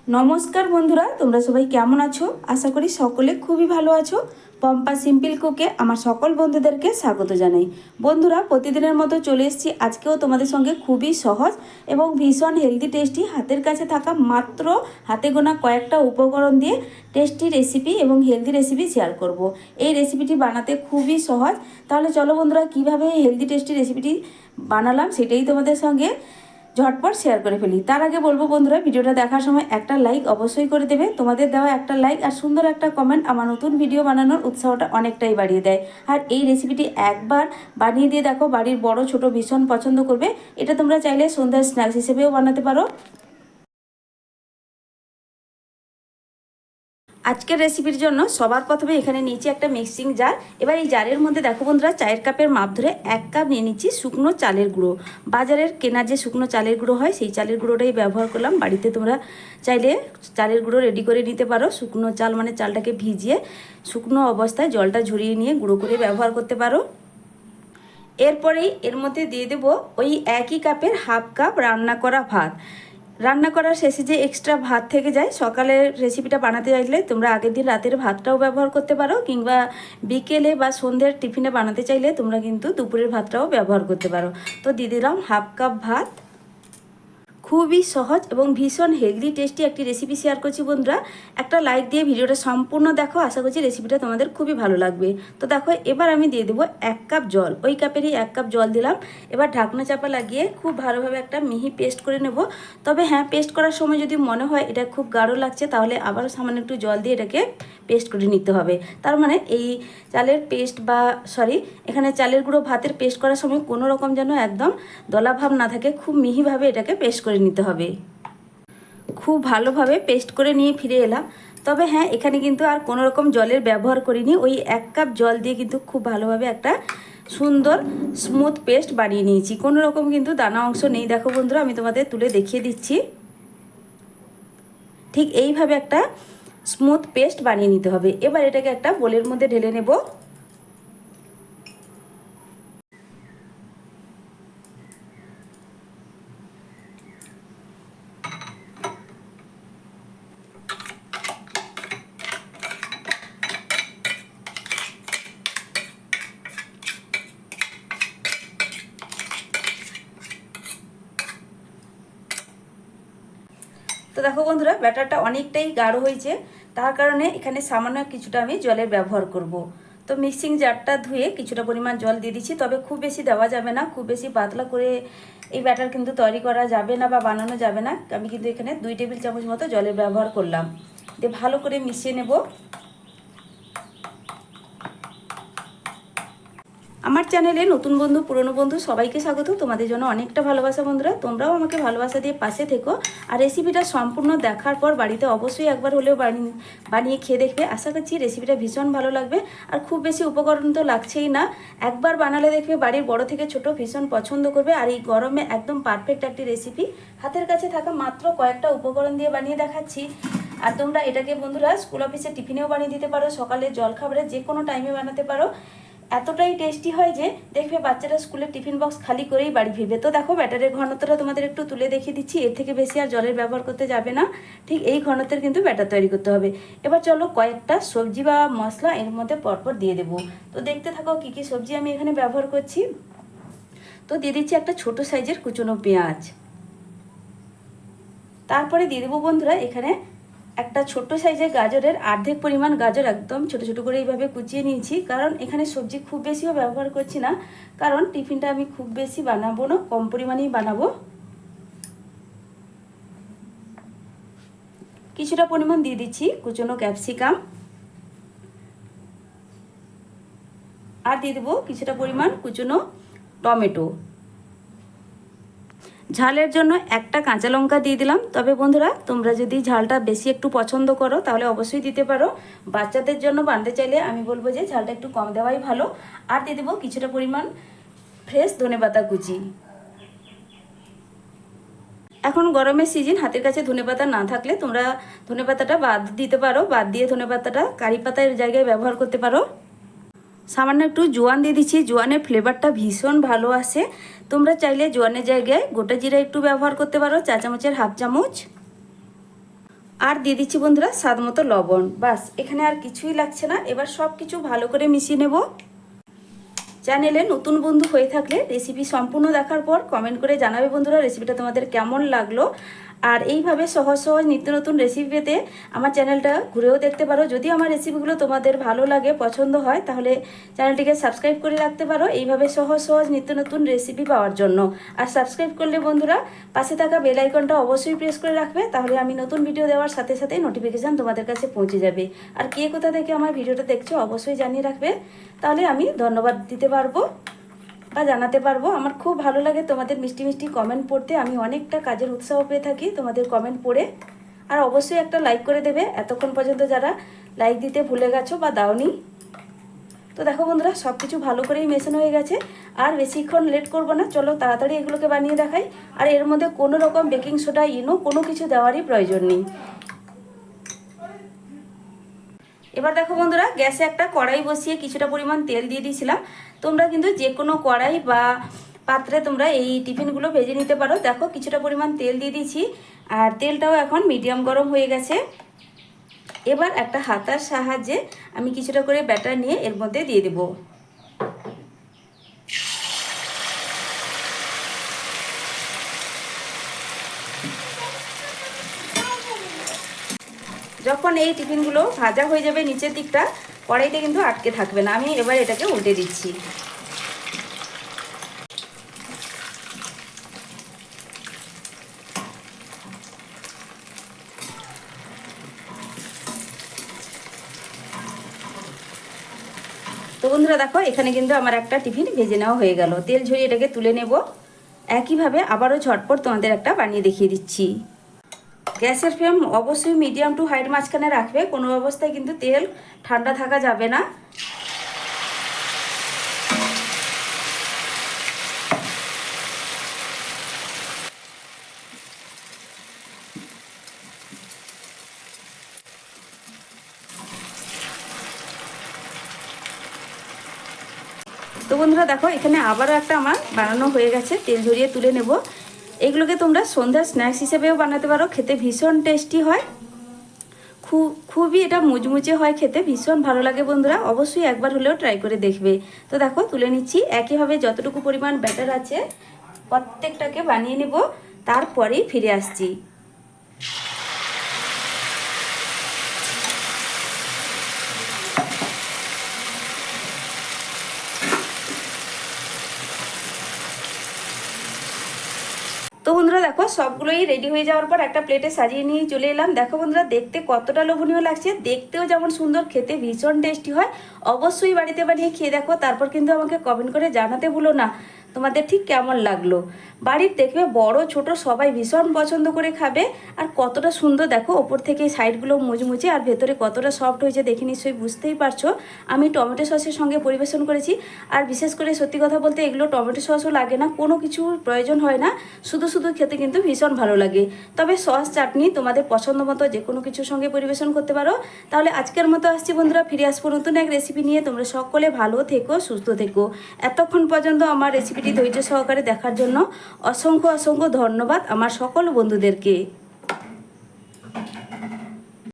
নমস্কার বন্ধুরা, তোমরা সবাই কেমন আছো? আশা করি সকলে খুবই ভালো আছো। পম্পা সিম্পল কুকে আমার সকল বন্ধুদেরকে স্বাগত জানাই। বন্ধুরা, প্রতিদিনের মতো চলে এসেছি আজকেও তোমাদের সঙ্গে খুবই সহজ এবং ভীষণ হেলদি টেস্টি হাতের কাছে থাকা মাত্র হাতে গোনা কয়েকটা উপকরণ দিয়ে টেস্টি রেসিপি এবং হেলদি রেসিপি শেয়ার করব। এই রেসিপিটি বানাতে খুবই সহজ। তাহলে চলো বন্ধুরা, কীভাবে এই হেলদি টেস্টি রেসিপিটি বানালাম সেটাই তোমাদের সঙ্গে ঝটপট শেয়ার করে ফেলি। তার আগে বলবো বন্ধুরা, ভিডিওটা দেখার সময় একটা লাইক অবশ্যই করে দেবে। তোমাদের দেওয়া একটা লাইক আর সুন্দর একটা কমেন্ট আমার নতুন ভিডিও বানানোর উৎসাহটা অনেকটাই বাড়িয়ে দেয়। আর এই রেসিপিটি একবার বানিয়ে দিয়ে দেখো, বাড়ির বড় ছোট ভীষণ পছন্দ করবে। এটা তোমরা চাইলে সন্ধ্যার স্ন্যাক্স হিসেবেও বানাতে পারো। আজকের রেসিপির জন্য সবার প্রথমে এখানে নিয়েছি একটা মিক্সিং জার। এবার এই জারের মধ্যে দেখো বন্ধুরা, চায়ের কাপের মাপ ধরে 1 কাপ নিয়ে নিচ্ছি শুকনো চালের গুঁড়ো। বাজারের কেনা যে শুকনো চালের গুঁড়ো হয় সেই চালের গুঁড়োটাই ব্যবহার করলাম। বাড়িতে তোমরা চাইলে চালের গুঁড়ো রেডি করে নিতে পারো। শুকনো চাল মানে চালটাকে ভিজিয়ে শুকনো অবস্থায় জলটা ঝরিয়ে নিয়ে গুঁড়ো করে ব্যবহার করতে পারো। এরপরেই এর মধ্যে দিয়ে দেবো ওই একই কাপের হাফ কাপ রান্না করা ভাত। রান্না করার শেষে যে এক্সট্রা ভাত থেকে যায়, সকালের রেসিপিটা বানাতে চাইলে তোমরা আগের দিন রাতের ভাতটাও ব্যবহার করতে পারো, কিংবা বিকেলে বা সন্ধ্যের টিফিনে বানাতে চাইলে তোমরা কিন্তু দুপুরের ভাতটাও ব্যবহার করতে পারো। তো দিয়ে দিলাম হাফ কাপ ভাত। খুবই সহজ এবং ভীষণ হেলদি টেস্টি একটি রেসিপি শেয়ার করছি বন্ধুরা। একটা লাইক দিয়ে ভিডিওটা সম্পূর্ণ দেখো, আশা করছি রেসিপিটা তোমাদের খুবই ভালো লাগবে। তো দেখো, এবার আমি দিয়ে দেবো 1 কাপ জল। ওই কাপেরই 1 কাপ জল দিলাম। এবার ঢাকনা চাপা লাগিয়ে খুব ভালোভাবে একটা মিহি পেস্ট করে নেব। তবে হ্যাঁ, পেস্ট করার সময় যদি মনে হয় এটা খুব গাঢ় লাগছে, তাহলে আবারও সামান্য একটু জল দিয়ে এটাকে পেস্ট করে নিতে হবে। তার মানে এই চালের পেস্ট এখানে চালের গুঁড়ো ভাতের পেস্ট করার সময় কোনো রকম যেন একদম দলাভাব না থাকে, খুব মিহিভাবে এটাকে পেস্ট করে নিতে হবে। খুব ভালোভাবে পেস্ট করে নিয়ে ফিরে এলাম। তবে হ্যাঁ, এখানে কিন্তু আর কোনো রকম জলের ব্যবহার করিনি। ওই 1 কাপ জল দিয়ে কিন্তু খুব ভালোভাবে একটা সুন্দর স্মুথ পেস্ট বানিয়ে নিয়েছি। কোনো রকম কিন্তু দানা অংশ নেই। দেখো বন্ধুরা, আমি তোমাদের তুলে দেখিয়ে দিচ্ছি। ঠিক এইভাবে একটা স্মুথ পেস্ট বানিয়ে নিতে হবে। এবার এটাকে একটা বোলের মধ্যে ঢেলে নেব। তো দেখো বন্ধুরা, ব্যাটারটা অনেকটাই গাঢ় হয়েছে, তার কারণে এখানে সামান্য কিছুটা আমি জলের ব্যবহার করব। তো মিক্সিং জারটা ধুয়ে কিছুটা পরিমাণ জল দিয়ে দিচ্ছি। তবে খুব বেশি দেওয়া যাবে না, খুব বেশি পাতলা করে এই ব্যাটার কিন্তু তৈরি করা যাবে না বা বানানো যাবে না। আমি কিন্তু এখানে 2 টেবিল চামচ মতো জলের ব্যবহার করলাম। দিয়ে ভালো করে মিশিয়ে নেব। আমার চ্যানেলে নতুন বন্ধু পুরনো বন্ধু সবাইকে স্বাগত। তোমাদের জন্য অনেকটা ভালোবাসা বন্ধুরা, তোমরাও আমাকে ভালোবাসা দিয়ে পাশে থেকো। আর রেসিপিটা সম্পূর্ণ দেখার পর বাড়িতে অবশ্যই একবার হলেও বানিয়ে খেয়ে দেখবে। আশা করছি রেসিপিটা ভীষণ ভালো লাগবে। আর খুব বেশি উপকরণ তো লাগছেই না, একবার বানালে দেখবে বাড়ির বড় থেকে ছোট ভীষণ পছন্দ করবে। আর এই গরমে একদম পারফেক্ট একটি রেসিপি, হাতের কাছে থাকা মাত্র কয়েকটা উপকরণ দিয়ে বানিয়ে দেখাচ্ছি। আর তোমরা এটাকে বন্ধুরা স্কুল অফিসে টিফিনেও বানিয়ে দিতে পারো, সকালে জলখাবারে যে কোনো টাইমে বানাতে পারো। এতটাই টেস্টি হয় যে দেখবে বাচ্চারা স্কুলের টিফিন বক্স খালি করেই বাড়ি ফিরবে। তো দেখো, ব্যাটারের ঘনত্বটা তোমাদের একটু তুলে দেখিয়ে দিচ্ছি। এর থেকে বেশি আর জলের ব্যবহার করতে যাবে না, ঠিক এই ঘনত্বের কিন্তু ব্যাটার তৈরি করতে হবে। এবার চলো কয়েকটা সবজি বা মশলা এর মধ্যে পরপর দিয়ে দেবো। তো দেখতে থাকো কী কী সবজি আমি এখানে ব্যবহার করছি। তো দিয়ে দিচ্ছি একটা ছোট সাইজের কুচনো পেঁয়াজ। তারপরে দিয়ে দেবো বন্ধুরা এখানে একটা ছোট্ট সাইজের গাজরের অর্ধেক পরিমাণ গাজর একদম ছোট ছোট করে এইভাবে কুচিয়ে নিয়েছি। কারণ এখানে সবজি খুব বেশিও ব্যবহার করছি না, কারণ টিফিনটা আমি খুব বেশি বানাবো না, কম পরিমাণেই বানাবো। কিছুটা পরিমাণ দিয়ে দিচ্ছি কুচনো ক্যাপসিকাম, আর দিয়ে দেবো কিছুটা পরিমাণ কুচনো টমেটো। ঝালের জন্য একটা কাঁচা লঙ্কা দিয়ে দিলাম। তবে বন্ধুরা, তোমরা যদি ঝালটা বেশি একটু পছন্দ করো তাহলে অবশ্যই দিতে পারো। বাচ্চাদের জন্য বানাতে চাইলে আমি বলবো যে ঝালটা একটু কম দেওয়াই ভালো। আর দিয়ে দেবো কিছুটা পরিমাণ ফ্রেশ ধনেপাতা কুচি। এখন গরমের সিজন, হাতের কাছে ধনেপাতা না থাকলে তোমরা ধনেপাতাটা বাদ দিতে পারো, বাদ দিয়ে ধনেপাতাটা কারি পাতার জায়গায় ব্যবহার করতে পারো। সামান্য একটু জোয়ান দিয়ে দিচ্ছি, জোয়ানের ফ্লেভারটা ভীষণ ভালো আসে। তোমরা চাইলে জোয়ানের জায়গায় গোটা জিরা একটু ব্যবহার করতে পারো, 4 চামচের হাফ চামচ। আর দিয়ে দিচ্ছি বন্ধুরা স্বাদ মতো লবণ। বাস, এখানে আর কিছুই লাগছে না। এবার সব কিছু ভালো করে মিশিয়ে নেব। চ্যানেলে নতুন বন্ধু হয়ে থাকলে রেসিপি সম্পূর্ণ দেখার পর কমেন্ট করে জানাবে বন্ধুরা রেসিপিটা তোমাদের কেমন লাগলো। আর এইভাবে সহজ সহজ নিত্য নতুন রেসিপি পেতে আমার চ্যানেলটা ঘুরেও দেখতে পারো। যদি আমার রেসিপিগুলো তোমাদের ভালো লাগে, পছন্দ হয়, তাহলে চ্যানেলটিকে সাবস্ক্রাইব করে রাখতে পারো এইভাবে সহজ সহজ নিত্য নতুন রেসিপি পাওয়ার জন্য। আর সাবস্ক্রাইব করলে বন্ধুরা পাশে থাকা বেল আইকনটা অবশ্যই প্রেস করে রাখবে, তাহলে আমি নতুন ভিডিও দেওয়ার সাথে সাথেই নোটিফিকেশান তোমাদের কাছে পৌঁছে যাবে। আর কে কোথা থেকে আমার ভিডিওটা দেখছো অবশ্যই জানিয়ে রাখবে, তাহলে আমি ধন্যবাদ দিতে পারবো বা জানাতে পারবো। আমার খুব ভালো লাগে তোমাদের মিষ্টি মিষ্টি কমেন্ট পড়তে। আমি অনেকটা কাজের উৎসাহ পেয়ে থাকি তোমাদের কমেন্ট পড়ে। আর অবশ্যই একটা লাইক করে দেবে এতক্ষণ পর্যন্ত যারা লাইক দিতে ভুলে গেছো বা দাওনি। তো দেখো বন্ধুরা সব কিছু ভালো করেই মেশানো হয়ে গেছে। আর বেশিক্ষণ লেট করবো না, চলো তাড়াতাড়ি এগুলোকে বানিয়ে দেখাই। আর এর মধ্যে কোনো রকম বেকিং সোডা, ইনো কোনো কিছু দেওয়ারই প্রয়োজন নেই। এবার দেখো বন্ধুরা গ্যাসে একটা কড়াই বসিয়ে কিছুটা পরিমাণ তেল দিয়ে দিয়েছিলাম। তোমরা কিন্তু যে কোনো কড়াই বা পাত্রে তোমরা এই টিফিনগুলো ভেজে নিতে পারো। দেখো কিছুটা পরিমাণ তেল দিয়ে দিয়েছি, আর তেলটাও এখন মিডিয়াম গরম হয়ে গেছে। এবার একটা হাতার সাহায্যে আমি কিছুটা করে ব্যাটার নিয়ে এর মধ্যে দিয়ে দেবো। যখন এই টিফিনগুলো ভাজা হয়ে যাবে নিচের দিকটা, কড়াইতে কিন্তু আটকে থাকবে না। আমি এবার এটাকে উল্টে দিচ্ছি। তো বন্ধুরা দেখো এখানে কিন্তু আমার একটা টিফিন ভেজে নেওয়া হয়ে গেল। তেল ঝরিয়ে এটাকে তুলে নেব। একইভাবে আবারও ঝটপট তোমাদের একটা বানিয়ে দেখিয়ে দিচ্ছি। গ্যাসের ফ্লেম অবশ্যই মিডিয়াম টু হাইট মাঝখানে রাখবে, কোনো অবস্থায় কিন্তু তেল ঠান্ডা থাকা যাবে না। তো বন্ধুরা দেখো এখানে আবারও একটা আমার বানানো হয়ে গেছে। তেল ঝরিয়ে তুলে নেব। এগুলোকে তোমরা সন্ধ্যার স্ন্যাক্স হিসেবেও বানাতে পারো, খেতে ভীষণ টেস্টি হয়। খুবই এটা মুচমুচে হয়, খেতে ভীষণ ভালো লাগে বন্ধুরা। অবশ্যই একবার হলেও ট্রাই করে দেখবে। তো দেখো তুলে নিচ্ছি। একইভাবে যতটুকু পরিমাণ ব্যাটার আছে প্রত্যেকটাকে বানিয়ে নেব, তারপরেই ফিরে আসছি। তো বন্ধুরা দেখো সবগুলোই রেডি হয়ে যাওয়ার পর একটা প্লেটে সাজিয়ে নিয়ে চলে এলাম। দেখো বন্ধুরা দেখতে কতটা লোভনীয় লাগছে, দেখতেও যেমন সুন্দর, খেতে ভীষণ টেস্টি হয়। অবশ্যই বাড়িতে বানিয়ে খেয়ে দেখো, তারপর কিন্তু আমাকে কমেন্ট করে জানাতে ভুলো না তোমাদের ঠিক কেমন লাগলো। বাড়ির দেখবে বড় ছোট সবাই ভীষণ পছন্দ করে খাবে। আর কতটা সুন্দর দেখো, ওপর থেকে সাইডগুলো মুচমুচে আর ভেতরে কতটা সফট হয়েছে দেখে নিশ্চয়ই বুঝতেই পারছো। আমি টমেটো সসের সঙ্গে পরিবেশন করেছি। আর বিশেষ করে সত্যি কথা বলতে এগুলো টমেটো সসও লাগে না, কোনো কিছুর প্রয়োজন হয় না, শুধু শুধু খেতে কিন্তু ভীষণ ভালো লাগে। তবে সস চাটনি তোমাদের পছন্দ মতো যে কোনো কিছুর সঙ্গে পরিবেশন করতে পারো। তাহলে আজকের মতো আসছি বন্ধুরা, ফিরে আসবো নতুন এক রেসিপি নিয়ে। তোমরা সকলে ভালো থেকো, সুস্থ থেকো। এতক্ষণ পর্যন্ত আমার রেসিপিটি ধৈর্য সহকারে দেখার জন্য অসংখ্য অসংখ্য ধন্যবাদ আমার সকল বন্ধুদেরকে।